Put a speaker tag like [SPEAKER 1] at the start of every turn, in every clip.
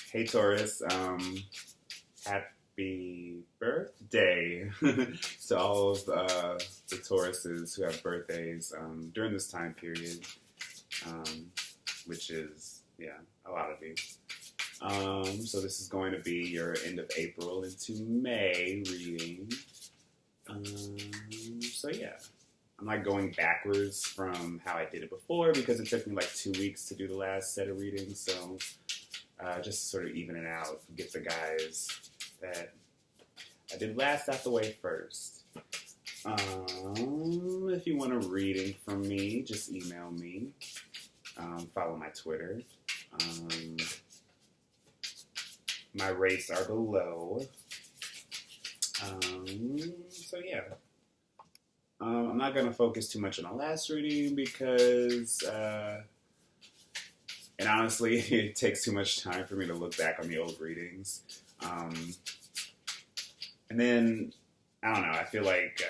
[SPEAKER 1] Hey Taurus, happy birthday to all of the Tauruses who have birthdays during this time period, um, which is, yeah, a lot of you. So this is going to be your end of April into May reading. Um, so yeah, I'm like going backwards from how I did it before because it took me like 2 weeks to do the last set of readings, so just sort of even it out, get the guys that I did last out the way first. If you want a reading from me, just email me. Follow my Twitter. My rates are below. So yeah. I'm not going to focus too much on the last reading because... and honestly, it takes too much time for me to look back on the old readings. And then, I don't know, I feel like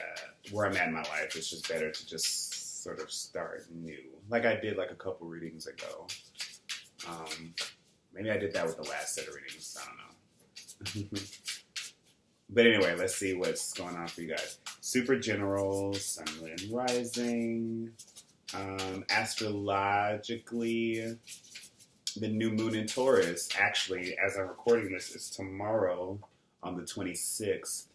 [SPEAKER 1] where I'm at in my life, it's just better to just sort of start new. Like I did like a couple readings ago. Maybe I did that with the last set of readings. I don't know. But anyway, let's see what's going on for you guys. Super general, sun, moon, and rising. Astrologically, the new moon in Taurus, actually, as I'm recording this, is tomorrow on the 26th.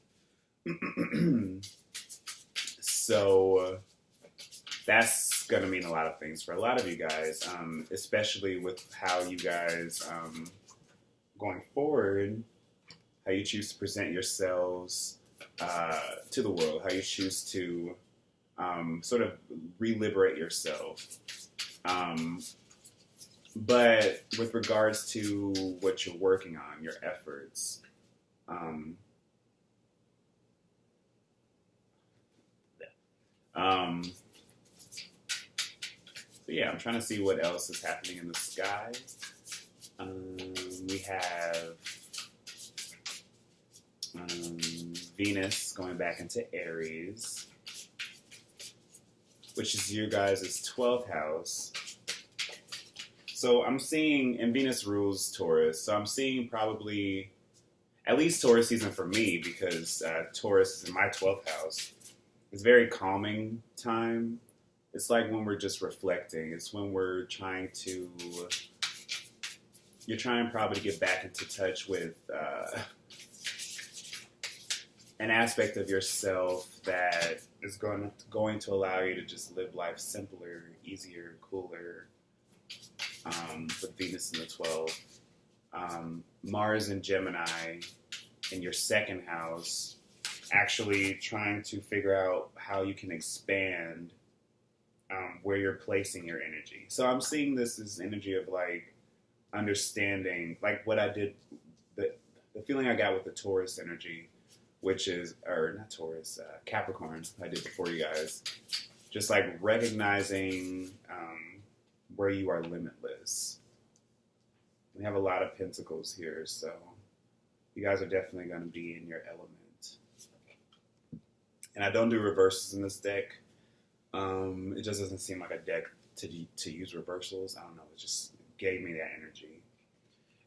[SPEAKER 1] So that's going to mean a lot of things for a lot of you guys, especially with how you guys, going forward, how you choose to present yourselves to the world, how you choose to sort of re-liberate yourself. But with regards to what you're working on, your efforts, so yeah, I'm trying to see what else is happening in the sky. We have Venus going back into Aries, which is your guys' 12th house. So I'm seeing, and Venus rules Taurus, so I'm seeing probably, at least Taurus season for me, because Taurus is in my 12th house. It's a very calming time. It's like when we're just reflecting. It's when we're trying to, you're trying probably to get back into touch with an aspect of yourself that is going to allow you to just live life simpler, easier, cooler, with Venus in the 12th. Mars and Gemini in your second house, actually trying to figure out how you can expand where you're placing your energy. So I'm seeing this as energy of like understanding, like what I did, the feeling I got with the Taurus energy, which is, or not Taurus, Capricorn, I did before you guys. Just like recognizing where you are limitless. We have a lot of pentacles here, so you guys are definitely going to be in your element. And I don't do reversals in this deck. It just doesn't seem like a deck to use reversals. I don't know, it just gave me that energy.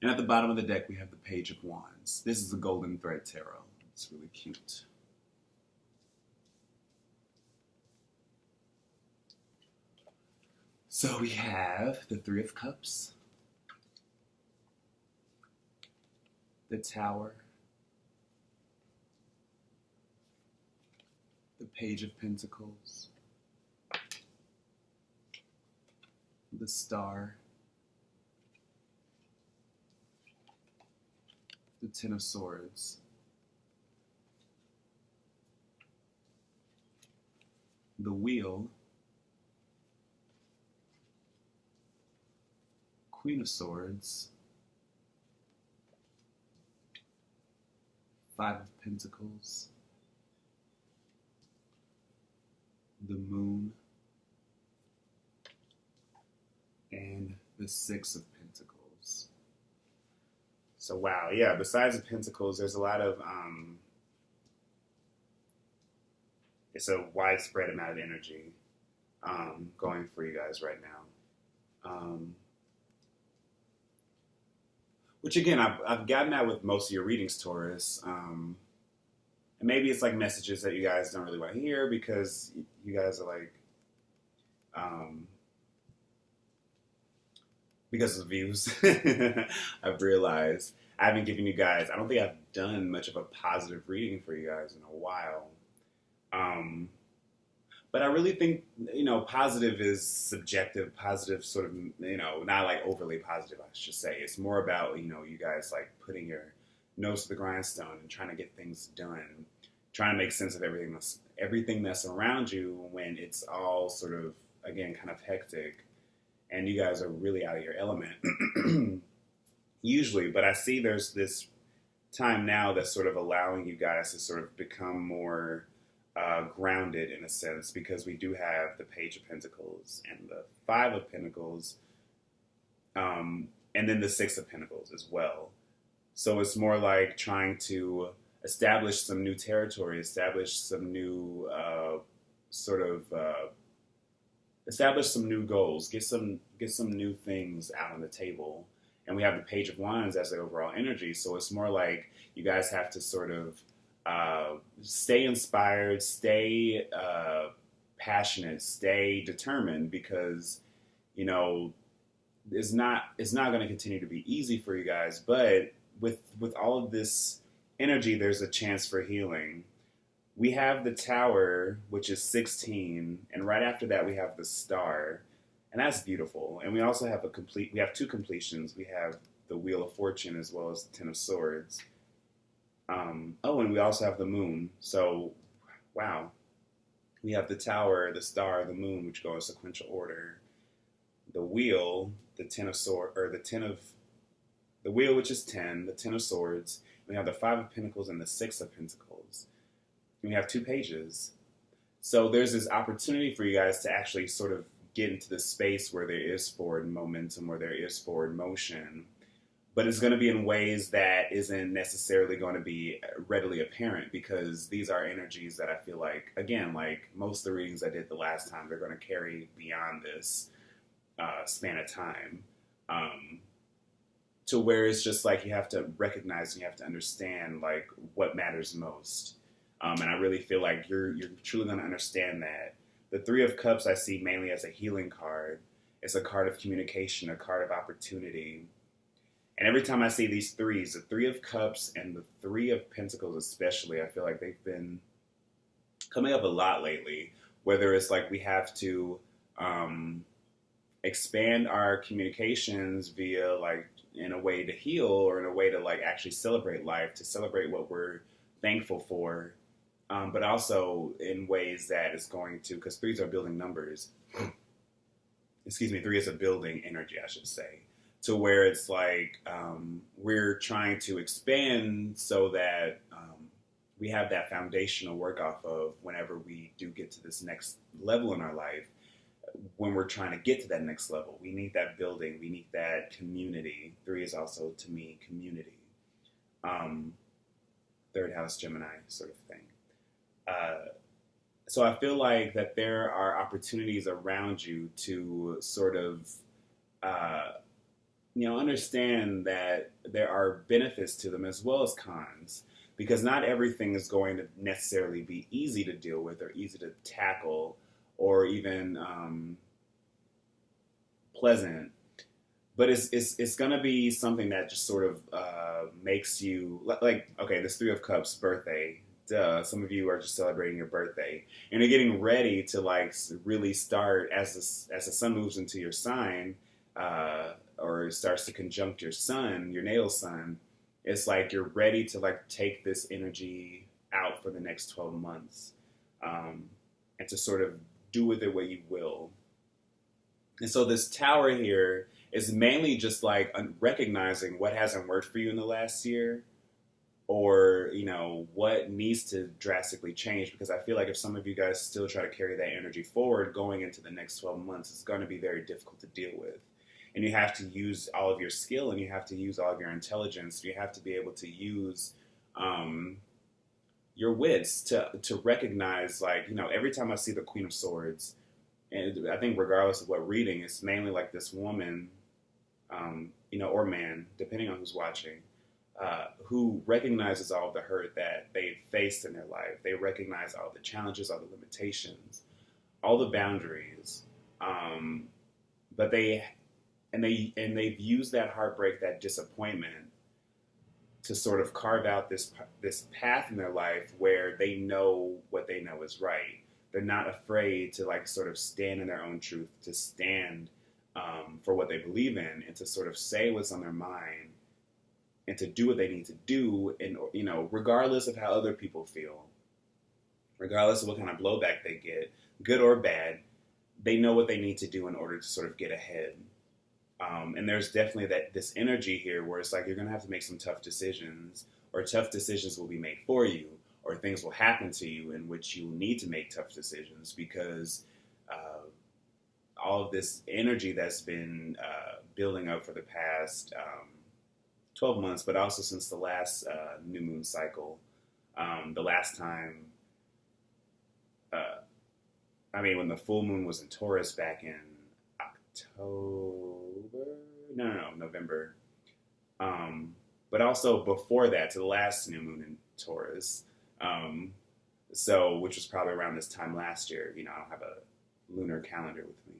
[SPEAKER 1] And at the bottom of the deck, we have the Page of Wands. This is the Golden Thread Tarot. It's really cute. So we have the Three of Cups, the Tower, the Page of Pentacles, the Star, the Ten of Swords, the Wheel, Queen of Swords, Five of Pentacles, the Moon, and the Six of Pentacles. So wow, yeah, besides the Pentacles, there's a lot of, it's a widespread amount of energy going for you guys right now. which again, I've gotten that with most of your readings, Taurus. And maybe it's like messages that you guys don't really want to hear because you guys are like, um, because of views. I've realized I haven't given you guys, I don't think I've done much of a positive reading for you guys in a while. Um, but I really think, positive is subjective. Positive sort of, not like overly positive, I should say. It's more about, you guys like putting your nose to the grindstone and trying to get things done, trying to make sense of everything that's around you when it's all sort of, again, kind of hectic and you guys are really out of your element. Usually, but I see there's this time now that's sort of allowing you guys to sort of become more grounded in a sense, because we do have the Page of Pentacles and the Five of Pentacles, and then the Six of Pentacles as well. So it's more like trying to establish some new territory, establish some new establish some new goals, get some new things out on the table. And we have the Page of Wands as the overall energy, so it's more like you guys have to sort of stay inspired, stay passionate, stay determined, because it's not going to continue to be easy for you guys. But with all of this energy, there's a chance for healing. We have the Tower, which is 16, and right after that we have the Star, and that's beautiful. And we also have we have two completions. We have the Wheel of Fortune as well as the Ten of Swords. And we also have the Moon. So, wow. We have the Tower, the Star, the Moon, which go in sequential order. The Wheel, the Wheel, which is 10, the Ten of Swords. We have the Five of Pentacles and the Six of Pentacles. And we have two pages. So there's this opportunity for you guys to actually sort of get into the space where there is forward momentum, where there is forward motion. But it's going to be in ways that isn't necessarily going to be readily apparent, because these are energies that I feel like, again, like most of the readings I did the last time, they're going to carry beyond this span of time, to where it's just like you have to recognize and you have to understand like what matters most. And I really feel like you're truly going to understand that. The Three of Cups I see mainly as a healing card. It's a card of communication, a card of opportunity. And every time I see these threes, the Three of Cups and the Three of Pentacles especially, I feel like they've been coming up a lot lately. Whether it's like we have to expand our communications via like in a way to heal, or in a way to like actually celebrate life, to celebrate what we're thankful for. But also in ways that is going to, because threes are building numbers. Excuse me, three is a building energy, I should say. To where it's like we're trying to expand so that we have that foundational work off of whenever we do get to this next level in our life. When we're trying to get to that next level, we need that building, we need that community. Three is also, to me, community. Third house Gemini sort of thing. So I feel like that there are opportunities around you to sort of understand that there are benefits to them as well as cons, because not everything is going to necessarily be easy to deal with or easy to tackle or even pleasant. But it's going to be something that just sort of makes you, like, okay, this Three of Cups birthday, duh, some of you are just celebrating your birthday. And you're getting ready to, like, really start, as the sun moves into your sign, or starts to conjunct your sun, your natal sun, it's like you're ready to, like, take this energy out for the next 12 months, and to sort of do with it what you will. And so this Tower here is mainly just like recognizing what hasn't worked for you in the last year, or, what needs to drastically change. Because I feel like if some of you guys still try to carry that energy forward going into the next 12 months, it's going to be very difficult to deal with. And you have to use all of your skill, and you have to use all of your intelligence. You have to be able to use your wits to recognize, like, every time I see the Queen of Swords, and I think regardless of what reading, it's mainly like this woman or man, depending on who's watching, who recognizes all the hurt that they faced in their life. They recognize all the challenges, all the limitations, all the boundaries, but they've used that heartbreak, that disappointment, to sort of carve out this path in their life where they know what they know is right. They're not afraid to like sort of stand in their own truth, to stand for what they believe in, and to sort of say what's on their mind, and to do what they need to do, and regardless of how other people feel, regardless of what kind of blowback they get, good or bad, they know what they need to do in order to sort of get ahead. And there's definitely this energy here where it's like you're going to have to make some tough decisions, or tough decisions will be made for you, or things will happen to you in which you need to make tough decisions because all of this energy that's been building up for the past 12 months, but also since the last new moon cycle, the last time, when the full moon was in Taurus back in November. But also before that, to the last new moon in Taurus, which was probably around this time last year. I don't have a lunar calendar with me.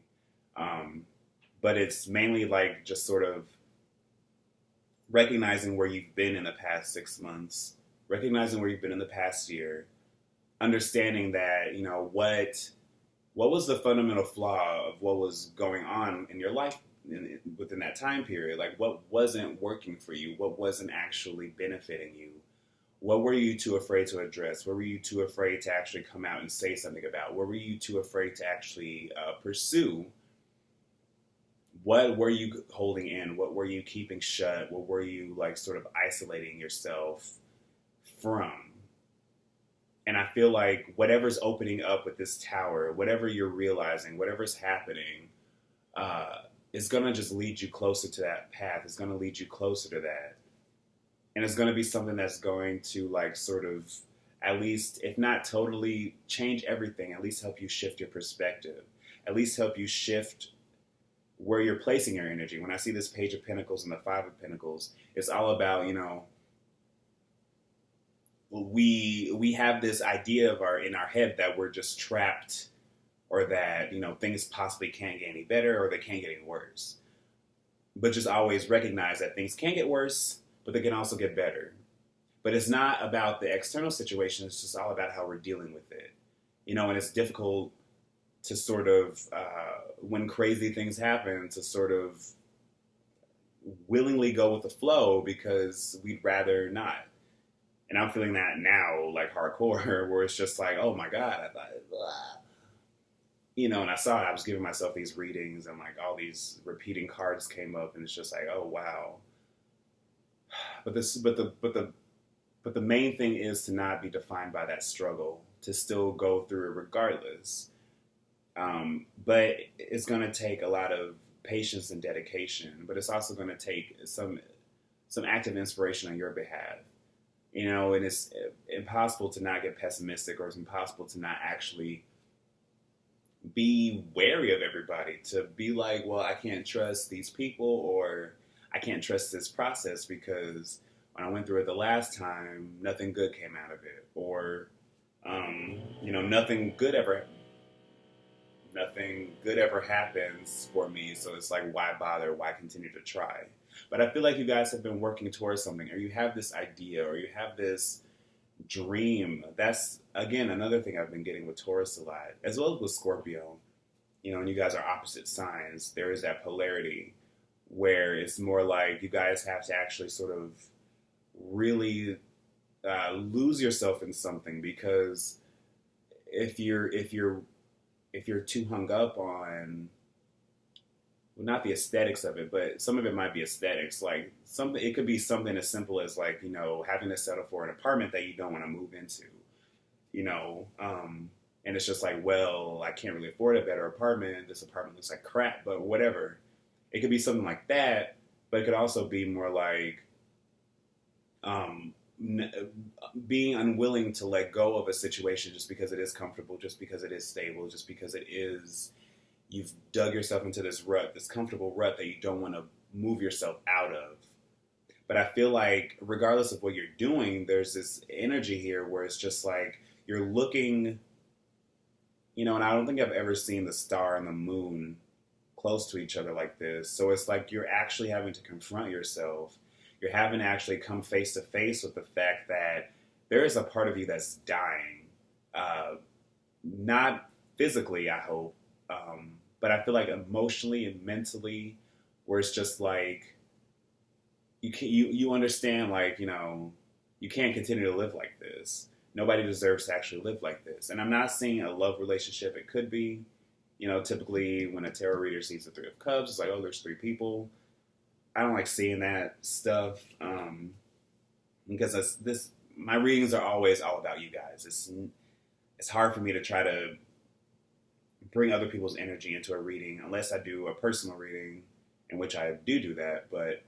[SPEAKER 1] But it's mainly like just sort of recognizing where you've been in the past 6 months, recognizing where you've been in the past year, understanding that, what was the fundamental flaw of what was going on in your life within that time period? Like, what wasn't working for you? What wasn't actually benefiting you? What were you too afraid to address? What were you too afraid to actually come out and say something about? What were you too afraid to actually pursue? What were you holding in? What were you keeping shut? What were you like sort of isolating yourself from? And I feel like whatever's opening up with this tower, whatever you're realizing, whatever's happening, is going to just lead you closer to that path. It's going to lead you closer to that. And it's going to be something that's going to like sort of, at least, if not totally change everything, at least help you shift your perspective. At least help you shift where you're placing your energy. When I see this Page of Pentacles and the Five of Pentacles, it's all about, we have this idea in our head that we're just trapped, or that, things possibly can't get any better, or they can't get any worse. But just always recognize that things can get worse, but they can also get better. But it's not about the external situation. It's just all about how we're dealing with it. And it's difficult to sort of, when crazy things happen, to sort of willingly go with the flow because we'd rather not. And I'm feeling that now, like hardcore, where it's just like, oh my God, I thought, blah. And I saw it, I was giving myself these readings, and like all these repeating cards came up, and it's just like, oh wow. But the main thing is to not be defined by that struggle, to still go through it regardless. But it's going to take a lot of patience and dedication, but it's also going to take some active inspiration on your behalf. And it's impossible to not get pessimistic, or it's impossible to not actually be wary of everybody, to be like, well, I can't trust these people, or I can't trust this process because when I went through it the last time, nothing good came out of it, or, nothing good ever happens for me. So it's like, why bother? Why continue to try? But I feel like you guys have been working towards something, or you have this idea, or you have this dream. That's, again, another thing I've been getting with Taurus a lot, as well as with Scorpio. And you guys are opposite signs. There is that polarity where it's more like you guys have to actually sort of really lose yourself in something, because if you're too hung up on, well, not the aesthetics of it, but some of it might be aesthetics. Like it could be something as simple as like, having to settle for an apartment that you don't want to move into, and it's just like, well, I can't really afford a better apartment. This apartment looks like crap, but whatever. It could be something like that, but it could also be more like being unwilling to let go of a situation just because it is comfortable, just because it is stable, just because you've dug yourself into this rut, this comfortable rut that you don't want to move yourself out of. But I feel like regardless of what you're doing, there's this energy here where it's just like you're looking, and I don't think I've ever seen the star and the moon close to each other like this. So it's like you're actually having to confront yourself. You're having to actually come face to face with the fact that there is a part of you that's dying. Not physically, I hope, but I feel like emotionally and mentally, where it's just like you understand, like, you can't continue to live like this. Nobody deserves to actually live like this. And I'm not seeing a love relationship. It could be, typically when a tarot reader sees the Three of Cups, it's like, oh, there's three people. I don't like seeing that stuff because my readings are always all about you guys. It's hard for me to try to bring other people's energy into a reading unless I do a personal reading, in which I do that. But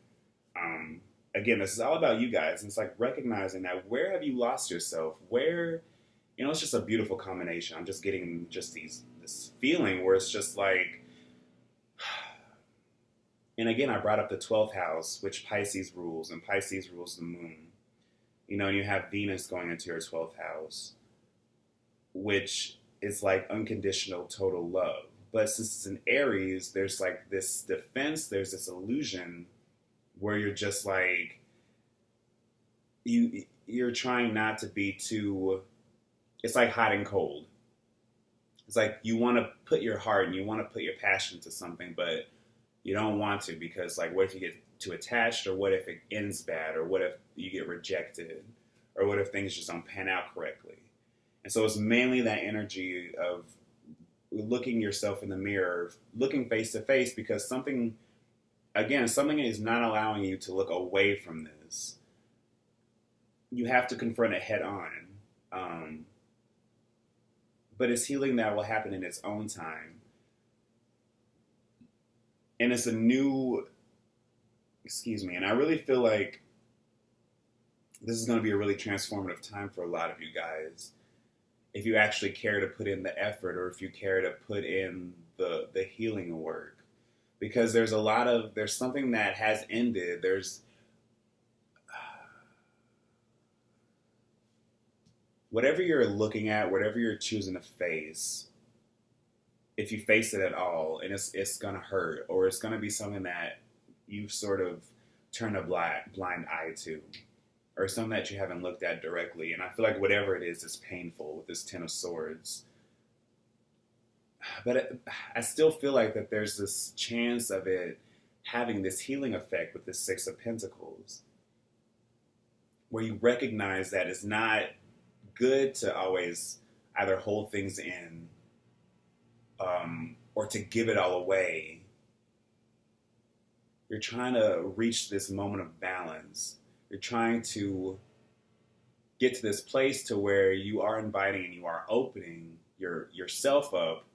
[SPEAKER 1] again, this is all about you guys. And it's like recognizing that where have you lost yourself? Where, it's just a beautiful combination. I'm just getting this feeling where it's just like, and again, I brought up the 12th house, which Pisces rules, and Pisces rules the moon. And you have Venus going into your 12th house, which is like unconditional total love. But since it's in Aries, there's like this defense, there's this illusion where you're just like, you're trying not to be too, it's like hot and cold. It's like you want to put your heart and you want to put your passion into something, but you don't want to because, like, what if you get too attached, or what if it ends bad, or what if you get rejected, or what if things just don't pan out correctly? And so it's mainly that energy of looking yourself in the mirror, looking face to face, because something is not allowing you to look away from this. You have to confront it head on. But it's healing that will happen in its own time. And it's and I really feel like this is going to be a really transformative time for a lot of you guys. If you actually care to put in the effort, or if you care to put in the healing work. Because there's something that has ended. There's whatever you're looking at, whatever you're choosing to face, if you face it at all, and it's going to hurt, or it's going to be something that you've sort of turned a blind eye to, or something that you haven't looked at directly. And I feel like whatever it is painful with this Ten of Swords. But I still feel like that there's this chance of it having this healing effect with the Six of Pentacles, where you recognize that it's not good to always either hold things in or to give it all away. You're trying to reach this moment of balance. You're trying to get to this place to where you are inviting and you are opening yourself up,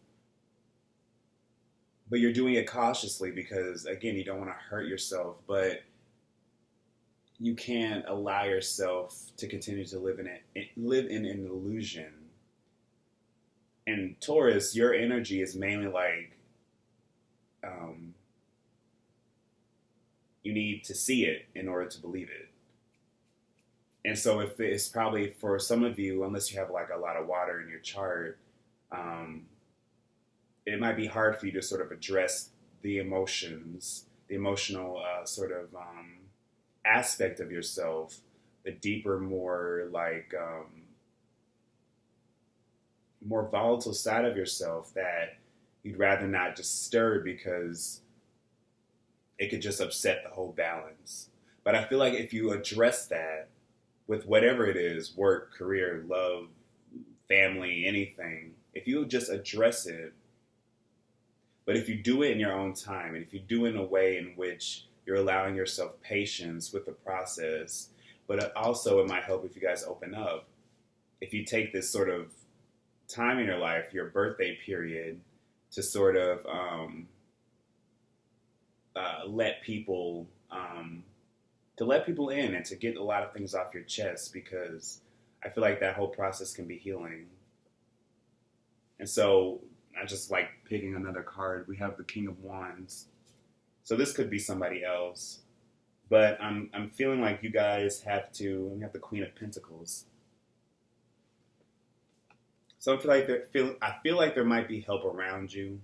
[SPEAKER 1] but you're doing it cautiously because, again, you don't want to hurt yourself, but you can't allow yourself to continue to live in an illusion. And Taurus, your energy is mainly like, you need to see it in order to believe it. And so if it's probably for some of you, unless you have like a lot of water in your chart, it might be hard for you to sort of address the emotions, the emotional sort of aspect of yourself, the deeper, more like more volatile side of yourself that you'd rather not disturb because it could just upset the whole balance. But I feel like if you address that with whatever it is, work, career, love, family, anything, if you just address it, but if you do it in your own time, and if you do it in a way in which you're allowing yourself patience with the process, but also it might help if you guys open up. If you take this sort of time in your life, your birthday period, to sort of let people in and to get a lot of things off your chest, because I feel like that whole process can be healing. And so I just like picking another card. We have the King of Wands. So this could be somebody else. But I'm feeling like you guys have to. You have the Queen of Pentacles. So I feel like there might be help around you,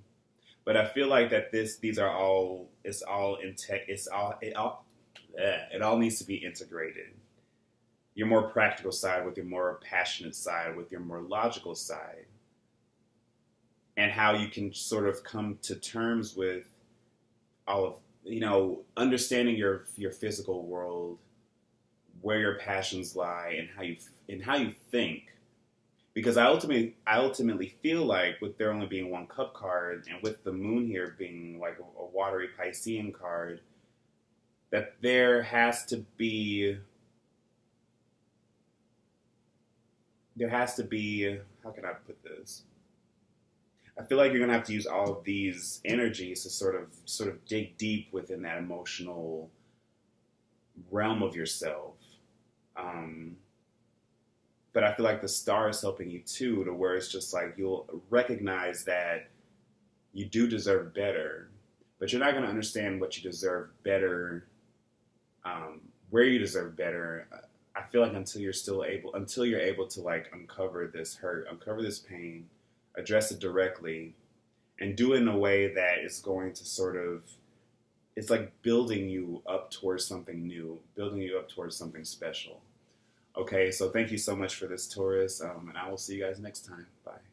[SPEAKER 1] but I feel like that these are all it's all in tech. It all needs to be integrated. Your more practical side with your more passionate side with your more logical side, and how you can sort of come to terms with all of understanding your physical world, where your passions lie, and how you think. Because I ultimately feel like, with there only being one cup card, and with the moon here being like a watery Piscean card, that there has to be, how can I put this? I feel like you're gonna have to use all of these energies to sort of dig deep within that emotional realm of yourself. Um, but I feel like the star is helping you too, to where it's just like you'll recognize that you do deserve better, but you're not going to understand what you deserve better, where you deserve better. I feel like until you're able to like uncover this hurt, uncover this pain, address it directly, and do it in a way that is going to it's like building you up towards something new, building you up towards something special. Okay, so thank you so much for this, Taurus, and I will see you guys next time. Bye.